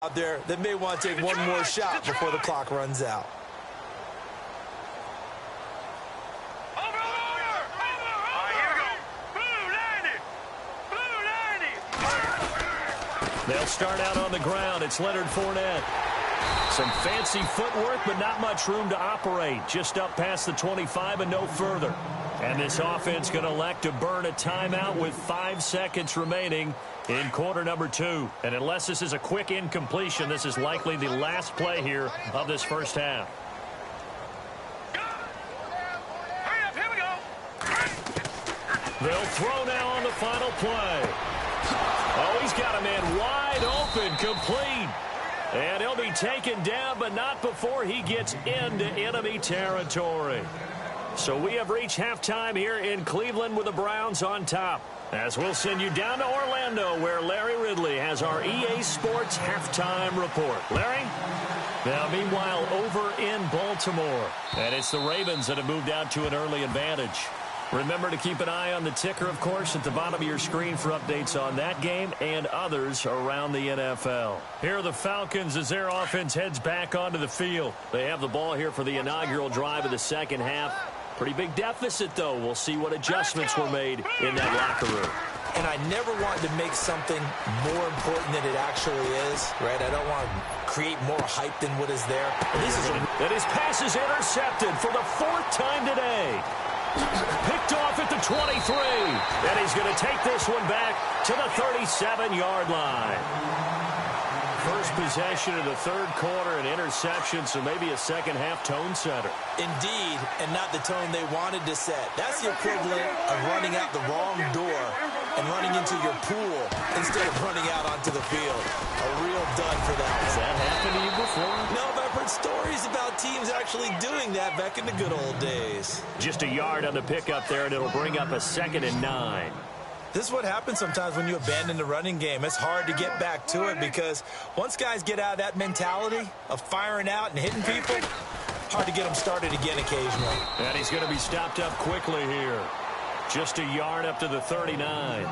out there that may want to take one more shot before the clock runs out. They'll start out on the ground. It's Leonard Fournette. Some fancy footwork, but not much room to operate. Just up past the 25 and no further. And this offense going to elect to burn a timeout with 5 seconds remaining in quarter number 2. And unless this is a quick incompletion, this is likely the last play here of this first half. They'll throw now on the final play. Oh, he's got a man wide open, complete. And he'll be taken down, but not before he gets into enemy territory. So we have reached halftime here in Cleveland with the Browns on top. As we'll send you down to Orlando, where Larry Ridley has our EA Sports halftime report. Larry? Now, meanwhile, over in Baltimore. And it's the Ravens that have moved out to an early advantage. Remember to keep an eye on the ticker, of course, at the bottom of your screen for updates on that game and others around the NFL. Here are the Falcons as their offense heads back onto the field. They have the ball here for the inaugural drive of the second half. Pretty big deficit, though. We'll see what adjustments were made in that locker room. And I never want to make something more important than it actually is, right? I don't want to create more hype than what is there. And his pass is intercepted for the 4th time today. Picked off at the 23. And he's going to take this one back to the 37-yard line. First possession of the third quarter, an interception, so maybe a second-half tone setter. Indeed, and not the tone they wanted to set. That's the equivalent of running out the wrong door and running into your pool instead of running out onto the field. A real dud for that one. Has that happened to you before? No, but I've heard stories about teams actually doing that back in the good old days. Just a yard on the pickup there, and it'll bring up a 2nd and 9. This is what happens sometimes when you abandon the running game. It's hard to get back to it because once guys get out of that mentality of firing out and hitting people, hard to get them started again occasionally. And he's going to be stopped up quickly here. Just a yard up to the 39.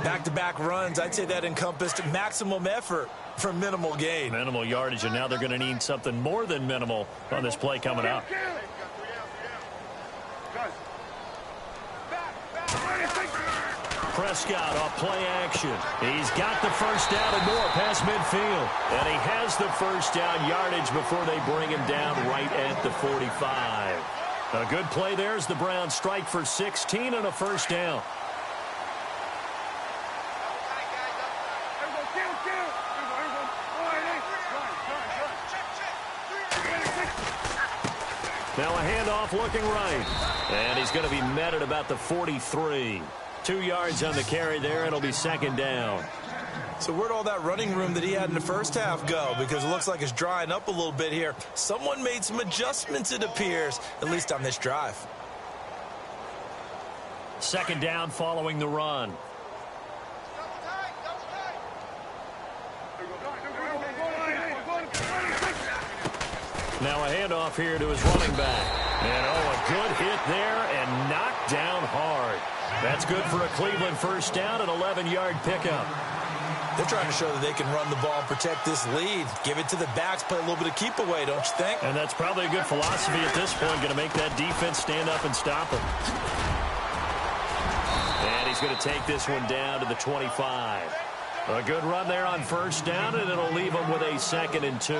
Back-to-back runs, I'd say that encompassed maximum effort for minimal gain. Minimal yardage, and now they're going to need something more than minimal on this play coming up. Prescott off play action. He's got the first down and more past midfield. And he has the first down yardage before they bring him down right at the 45. A good play there as the Browns strike for 16 and a first down. Now a handoff looking right. And he's going to be met at about the 43. 2 yards on the carry there. It'll be 2nd down. So where'd all that running room that he had in the first half go? Because it looks like it's drying up a little bit here. Someone made some adjustments, it appears, at least on this drive. 2nd down following the run. Now a handoff here to his running back. And a good hit there and knocked down hard. That's good for a Cleveland first down, an 11-yard pickup. They're trying to show that they can run the ball and protect this lead. Give it to the backs, play a little bit of keep away, don't you think? And that's probably a good philosophy at this point, going to make that defense stand up and stop him. And he's going to take this one down to the 25. A good run there on first down, and it'll leave him with a 2nd and 2.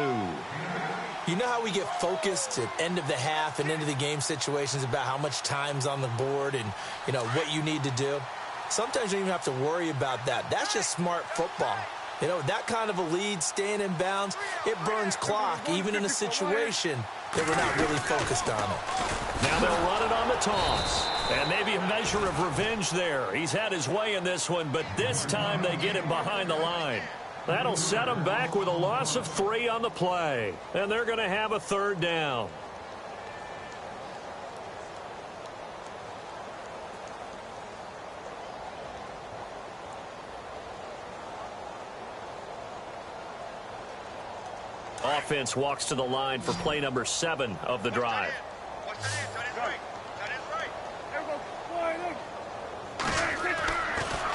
You know how we get focused at end of the half and into the game situations about how much time's on the board and, you know, what you need to do? Sometimes you don't even have to worry about that. That's just smart football. You know, that kind of a lead, staying in bounds, it burns clock, even in a situation that we're not really focused on it. Now they'll run it on the toss. And maybe a measure of revenge there. He's had his way in this one, but this time they get him behind the line. That'll set them back with a loss of 3 on the play. And they're going to have a 3rd down. Offense walks to the line for play number 7 of the drive.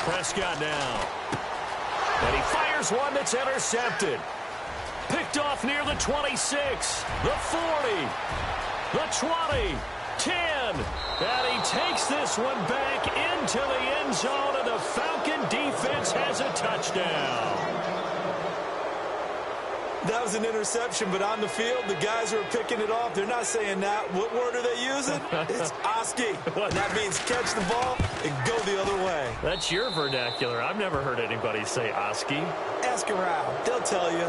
Prescott now. And he fires there's one that's intercepted. Picked off near the 26, the 40, the 20, 10. And he takes this one back into the end zone, and the Falcon defense has a touchdown. That was an interception, but on the field, the guys who are picking it off, they're not saying that. What word are they using? It's Oski. And that means catch the ball and go the other way. That's your vernacular. I've never heard anybody say Oski. Ask around. They'll tell you.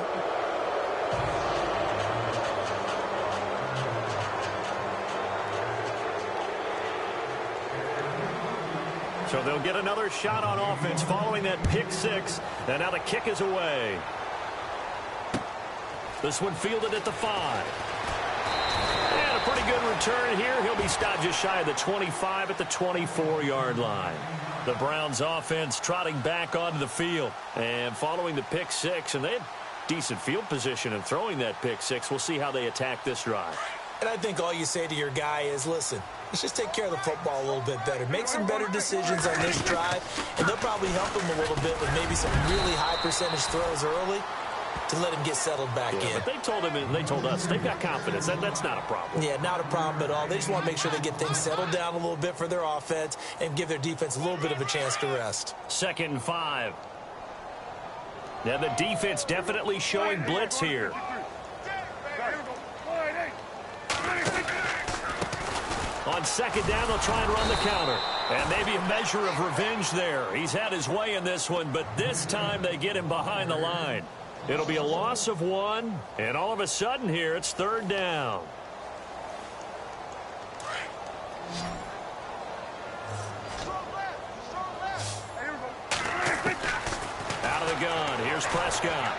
So they'll get another shot on offense following that pick six. And now the kick is away. This one fielded at the 5. And a pretty good return here. He'll be stopped just shy of the 25 at the 24-yard line. The Browns offense trotting back onto the field. And following the pick six, and they had decent field position in throwing that pick six. We'll see how they attack this drive. And I think all you say to your guy is, listen, let's just take care of the football a little bit better. Make some better decisions on this drive, and they'll probably help him a little bit with maybe some really high percentage throws early to let him get settled back in. But they told him and they told us they've got confidence. That's not a problem. Yeah, not a problem at all. They just want to make sure they get things settled down a little bit for their offense and give their defense a little bit of a chance to rest. 2nd and 5. Now the defense definitely showing blitz here. On 2nd down, they'll try and run the counter. And maybe a measure of revenge there. He's had his way in this one, but this time they get him behind the line. It'll be a loss of 1, and all of a sudden here, it's 3rd down. Out of the gun, here's Prescott.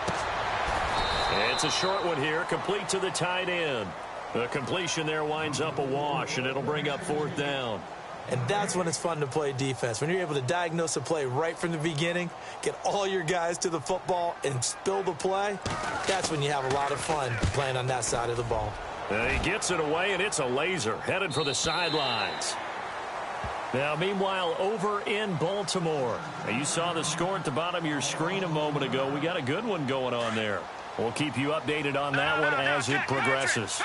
It's a short one here, complete to the tight end. The completion there winds up a wash, and it'll bring up 4th down. And that's when it's fun to play defense. When you're able to diagnose a play right from the beginning, get all your guys to the football, and spill the play, that's when you have a lot of fun playing on that side of the ball. And he gets it away, and it's a laser headed for the sidelines. Now, meanwhile, over in Baltimore, you saw the score at the bottom of your screen a moment ago. We got a good one going on there. We'll keep you updated on that one as it progresses.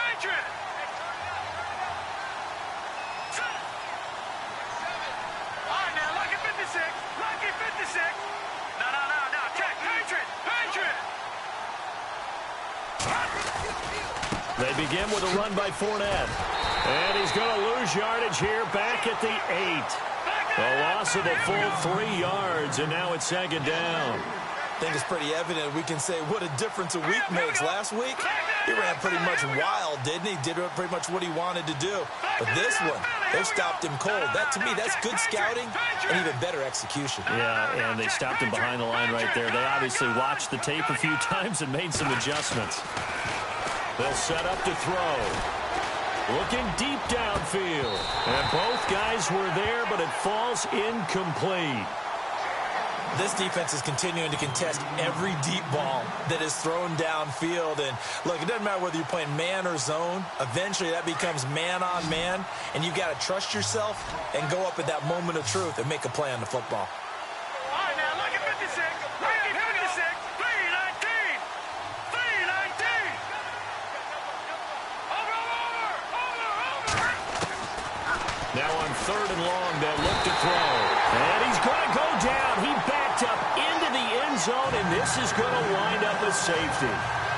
They begin with a run by Fournette. And he's going to lose yardage here back at the 8. A loss of a full 3 yards, and now it's 2nd down. I think it's pretty evident. We can say what a difference a week makes. Last week, he ran pretty much wild, didn't he? Did pretty much what he wanted to do. But this one, they stopped him cold. That, to me, that's good scouting and even better execution. Yeah, and they stopped him behind the line right there. They obviously watched the tape a few times and made some adjustments. They'll set up to throw. Looking deep downfield. And both guys were there, but it falls incomplete. This defense is continuing to contest every deep ball that is thrown downfield. And, look, it doesn't matter whether you're playing man or zone. Eventually, that becomes man on man. And you've got to trust yourself and go up at that moment of truth and make a play on the football. All right, now, look at 56. Look at 56. 319. 319. Over. Now on 3rd and long, they'll look to throw. And he's going to go down. He backed up into the end zone, and this is going to wind up a safety.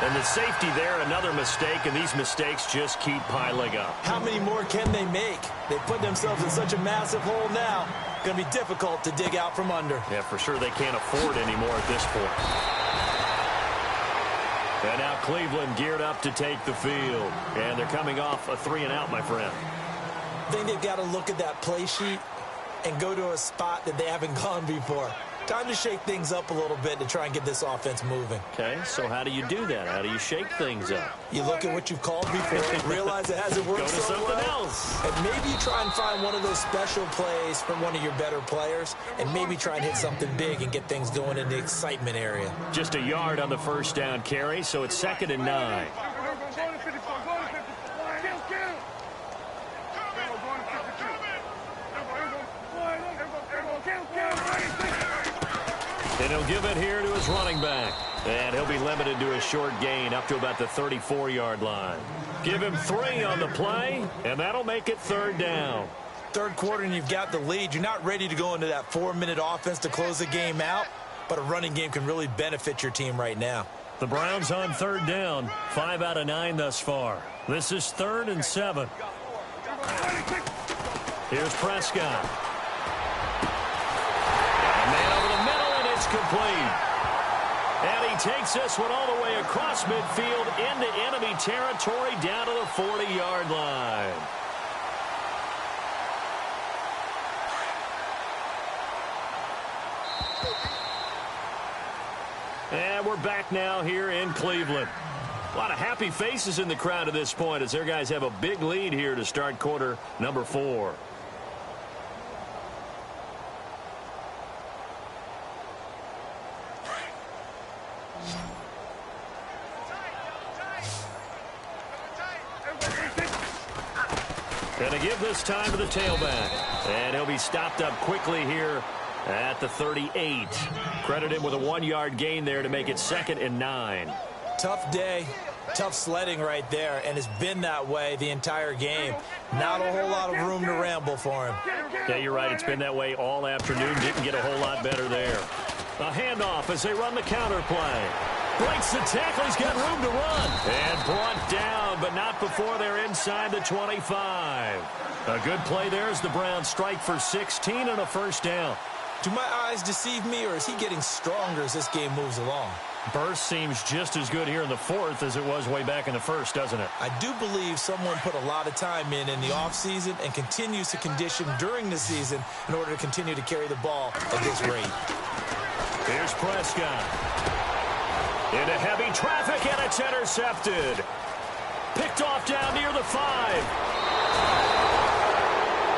And the safety there, another mistake, and these mistakes just keep piling up. How many more can they make? They put themselves in such a massive hole now. Going to be difficult to dig out from under. Yeah, for sure they can't afford anymore at this point. And now Cleveland geared up to take the field. And they're coming off a 3-and-out, my friend. I think they've got to look at that play sheet and go to a spot that they haven't gone before. Time to shake things up a little bit to try and get this offense moving. Okay, so how do you do that? How do you shake things up? You look at what you've called before, realize it hasn't worked Go to so something well, else. and maybe try and find one of those special plays from one of your better players, and maybe try and hit something big and get things going in the excitement area. Just a yard on the 1st down carry, so it's 2nd and 9. And he'll give it here to his running back. And he'll be limited to a short gain up to about the 34-yard line. Give him 3 on the play, and that'll make it 3rd down. Third quarter and you've got the lead. You're not ready to go into that 4-minute offense to close the game out, but a running game can really benefit your team right now. The Browns on 3rd down, 5 out of 9 thus far. This is 3rd and 7. Here's Prescott. And man over the middle, and it's complete. And he takes this one all the way across midfield into enemy territory down to the 40-yard line. And we're back now here in Cleveland. A lot of happy faces in the crowd at this point as their guys have a big lead here to start quarter number 4. Going to give this time to the tailback. And he'll be stopped up quickly here at the 38. Credit him with a 1-yard gain there to make it 2nd and 9. Tough day, tough sledding right there, and it's been that way the entire game. Not a whole lot of room to ramble for him. Yeah, you're right. It's been that way all afternoon. Didn't get a whole lot better there. A handoff as they run the counter play. Breaks the tackle. He's got room to run. And brought down, but not before they're inside the 25. A good play there as the Browns strike for 16 and a 1st down. Do my eyes deceive me, or is he getting stronger as this game moves along? Burst seems just as good here in the 4th as it was way back in the 1st, doesn't it? I do believe someone put a lot of time in the offseason and continues to condition during the season in order to continue to carry the ball at this rate. Here's Prescott. Into heavy traffic, and it's intercepted. Picked off down near the 5.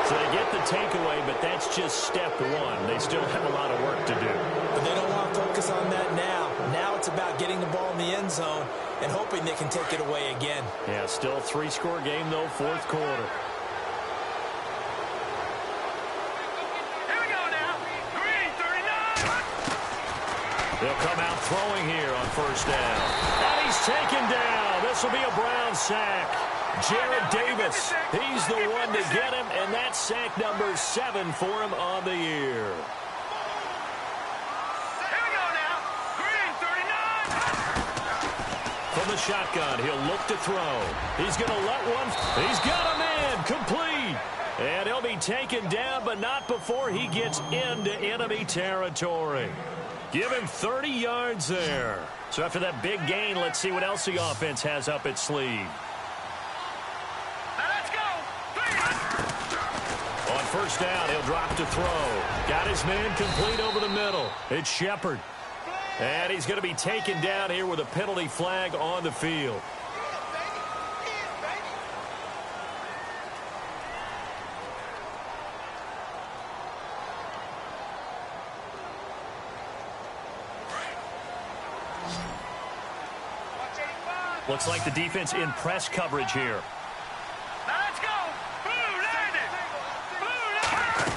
So they get the takeaway, but that's just step 1. They still have a lot of work to do. But they don't want to focus on that now. Now it's about getting the ball in the end zone and hoping they can take it away again. Yeah, still a 3-score game, though, 4th quarter. Here we go now. Green, 39. They'll come out throwing here on 1st down. And he's taken down. This will be a Brown sack. Jared Davis, he's the one to get him, and that's sack number 7 for him on the year. Here we go now. Green, 39. From the shotgun, he'll look to throw. He's going to let one. He's got a man complete. And he'll be taken down, but not before he gets into enemy territory. Give him 30 yards there. So after that big gain, let's see what else the offense has up its sleeve. On 1st down, he'll drop to throw. Got his man complete over the middle. It's Shepard. And he's going to be taken down here with a penalty flag on the field. Looks like the defense in press coverage here. Let's go. Blue landed. Blue landed.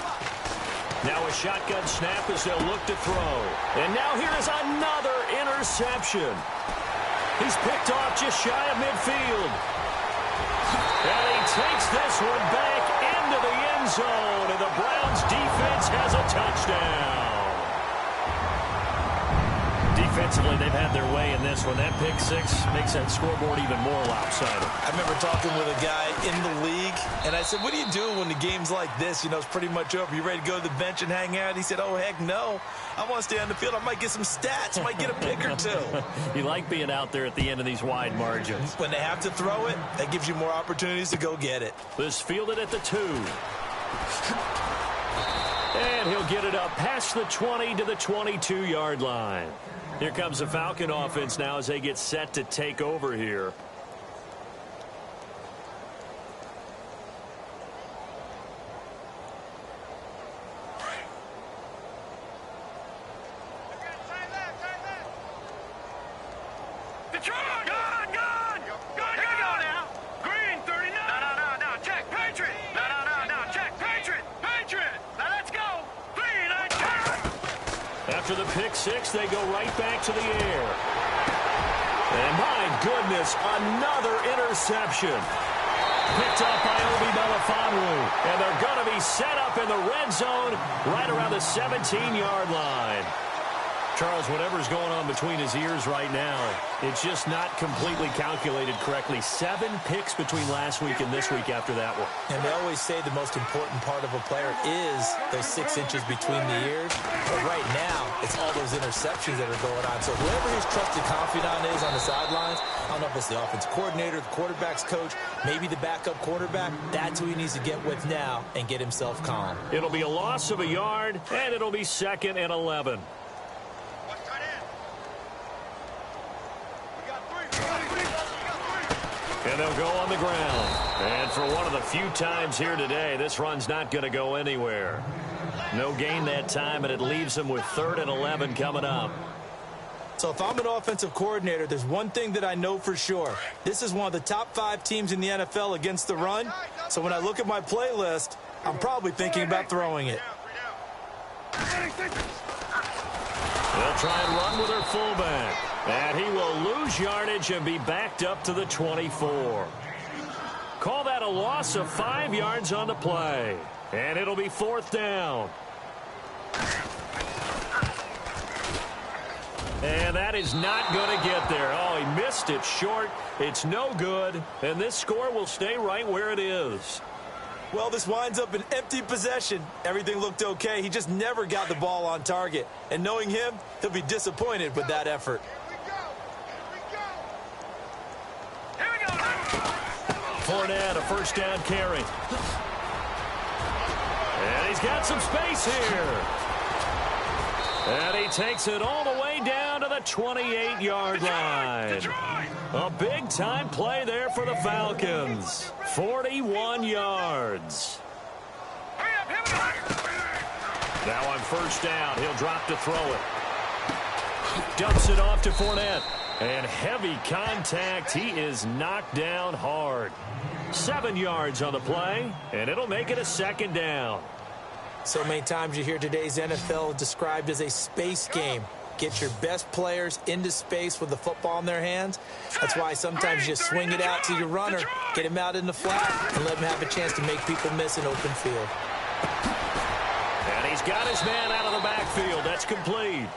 Now a shotgun snap as they'll look to throw. And now here is another interception. He's picked off just shy of midfield. And he takes this one back into the end zone. And the Browns defense has a touchdown. Defensively, they've had their way in this one. That pick 6 makes that scoreboard even more lopsided. I remember talking with a guy in the league, and I said, what do you do when the game's like this? You know, it's pretty much over. You ready to go to the bench and hang out? He said, oh, heck no. I want to stay on the field. I might get some stats. I might get a pick or 2. You like being out there at the end of these wide margins. When they have to throw it, that gives you more opportunities to go get it. This fielded at the 2. And he'll get it up past the 20 to the 22-yard line. Here comes the Falcon offense now as they get set to take over here. After the pick six, they go right back to the air. And my goodness, another interception. Picked up by Obi Melifonwu. And they're going to be set up in the red zone right around the 17-yard line. Charles, whatever's going on between his ears right now, it's just not completely calculated correctly. 7 picks between last week and this week after that one. And they always say the most important part of a player is those 6 inches between the ears. But right now, it's all those interceptions that are going on. So whoever his trusted confidant is on the sidelines, I don't know if it's the offensive coordinator, the quarterback's coach, maybe the backup quarterback, that's who he needs to get with now and get himself calm. It'll be a loss of a yard, and it'll be 2nd and 11. And they'll go on the ground. And for one of the few times here today, this run's not going to go anywhere. No gain that time, and it leaves them with 3rd and 11 coming up. So if I'm an offensive coordinator, there's one thing that I know for sure. This is one of the top 5 teams in the NFL against the run. So when I look at my playlist, I'm probably thinking about throwing it. They'll try and run with their fullback. And he will lose yardage and be backed up to the 24. Call that a loss of 5 yards on the play. And it'll be 4th down. And that is not going to get there. Oh, he missed it short. It's no good. And this score will stay right where it is. Well, this winds up an empty possession. Everything looked okay. He just never got the ball on target. And knowing him, he'll be disappointed with that effort. Fournette, a 1st down carry. And he's got some space here. And he takes it all the way down to the 28-yard line. A big-time play there for the Falcons. 41 yards. Now on 1st down, he'll drop to throw it. Dumps it off to Fournette. And heavy contact. He is knocked down hard. 7 yards on the play, and it'll make it a 2nd down. So many times you hear today's NFL described as a space game. Get your best players into space with the football in their hands. That's why sometimes you swing it out to your runner, get him out in the flat, and let him have a chance to make people miss an open field. And he's got his man out of the backfield. That's complete.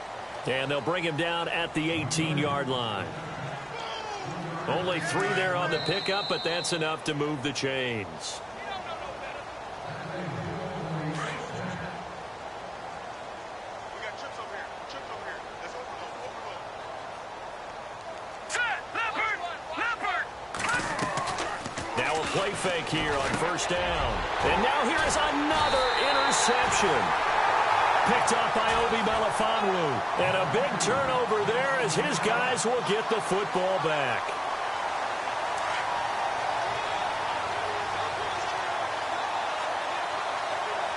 And they'll bring him down at the 18-yard line. Only 3 there on the pickup, but that's enough to move the chains. Now a play fake here on 1st down. And now here is another interception. Picked up by Obi Melifonwu. And a big turnover there as his guys will get the football back.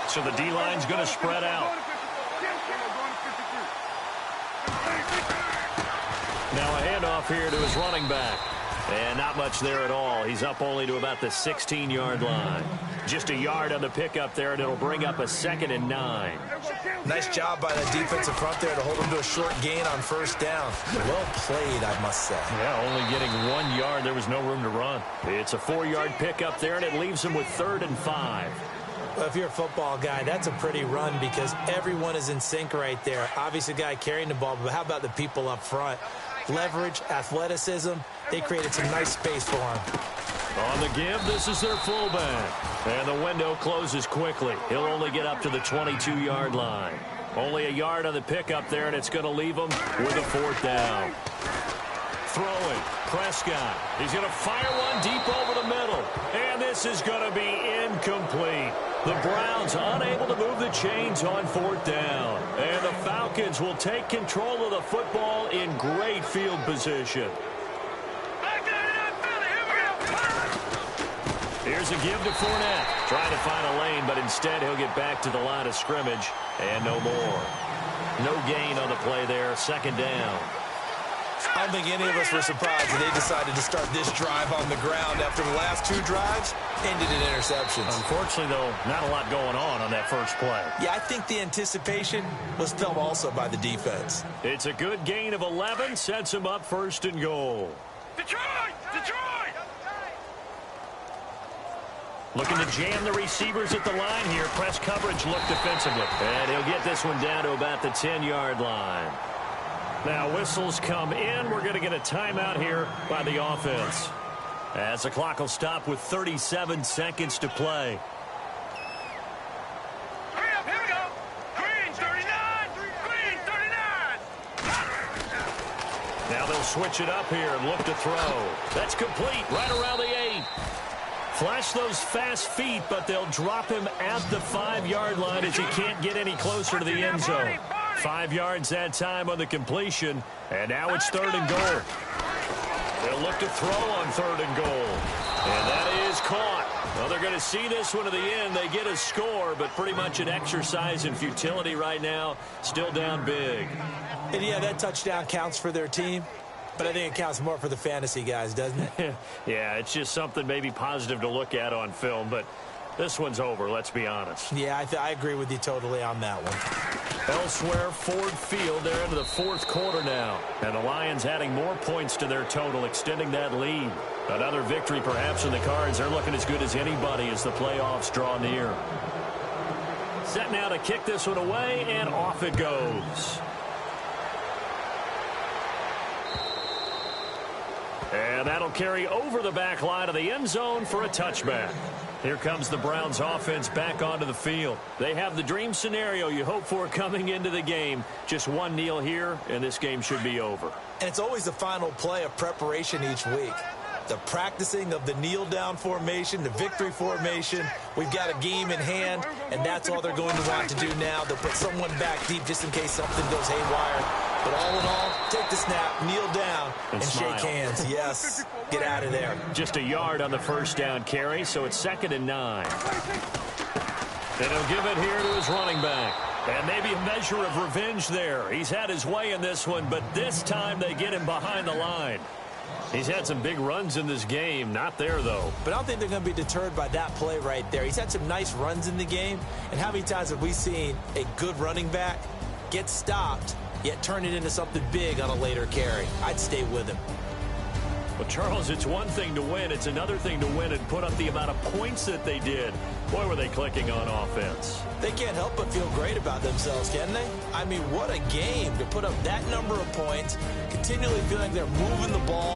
So the D-line's going to spread out. Now a handoff here to his running back. And not much there at all. He's up only to about the 16-yard line. Just a yard on the pickup there, and it'll bring up a 2nd and 9. Nice job by the defensive front there to hold him to a short gain on 1st down. Well played, I must say. Yeah, only getting 1 yard. There was no room to run. It's a 4-yard pickup there, and it leaves him with 3rd and 5. Well, if you're a football guy, that's a pretty run because everyone is in sync right there. Obviously, the guy carrying the ball, but how about the people up front? Leverage, athleticism, they created some nice space for him. On the give, this is their fullback. And the window closes quickly. He'll only get up to the 22-yard line. Only a yard on the pickup there, and it's going to leave him with a 4th down. Throwing, Prescott. He's going to fire one deep over the middle. And this is going to be incomplete. The Browns unable to move the chains on 4th down. And the Falcons will take control of the football in great field position. Here's a give to Fournette. Trying to find a lane, but instead he'll get back to the line of scrimmage. And no more. No gain on the play there. 2nd down. I don't think any of us were surprised that they decided to start this drive on the ground after the last 2 drives ended in interceptions. Unfortunately, though, not a lot going on that first play. Yeah, I think the anticipation was felt also by the defense. It's a good gain of 11, sets him up 1st and goal. Detroit! Detroit! Looking to jam the receivers at the line here. Press coverage look defensively. And he'll get this one down to about the 10-yard line. Now whistles come in. We're going to get a timeout here by the offense, as the clock will stop with 37 seconds to play. Here we go. Green 39. Green 39. Now they'll switch it up here and look to throw. That's complete right around the 8. Flash those fast feet, but they'll drop him at the 5-yard line as he can't get any closer to the end zone. 5 yards that time on the completion, and now it's 3rd and goal. They'll look to throw on 3rd and goal, and that is caught. Well, they're going to see this one to the end. They get a score, but pretty much an exercise in futility right now. Still down big. And yeah, that touchdown counts for their team, but I think it counts more for the fantasy guys, doesn't it? Yeah, it's just something maybe positive to look at on film, but this one's over, let's be honest. Yeah, I agree with you totally on that one. Elsewhere, Ford Field, they're into the 4th quarter now. And the Lions adding more points to their total, extending that lead. Another victory perhaps in the cards. They're looking as good as anybody as the playoffs draw near. Set now to kick this one away, and off it goes. And that'll carry over the back line of the end zone for a touchback. Here comes the Browns offense back onto the field. They have the dream scenario you hope for coming into the game. Just one kneel here, and this game should be over. And it's always the final play of preparation each week. The practicing of the kneel-down formation, the victory formation. We've got a game in hand, and that's all they're going to want to do now. They'll put someone back deep just in case something goes haywire. But all in all, take the snap, kneel down, and shake hands. Yes, get out of there. Just a yard on the first down carry, so it's 2nd and 9. Then he'll give it here to his running back. And maybe a measure of revenge there. He's had his way in this one, but this time they get him behind the line. He's had some big runs in this game. Not there, though. But I don't think they're going to be deterred by that play right there. He's had some nice runs in the game. And how many times have we seen a good running back get stopped, yet turn it into something big on a later carry? I'd stay with him. Well, Charles, it's one thing to win. It's another thing to win and put up the amount of points that they did. Boy, were they clicking on offense. They can't help but feel great about themselves, can they? I mean, what a game to put up that number of points, continually feeling like they're moving the ball.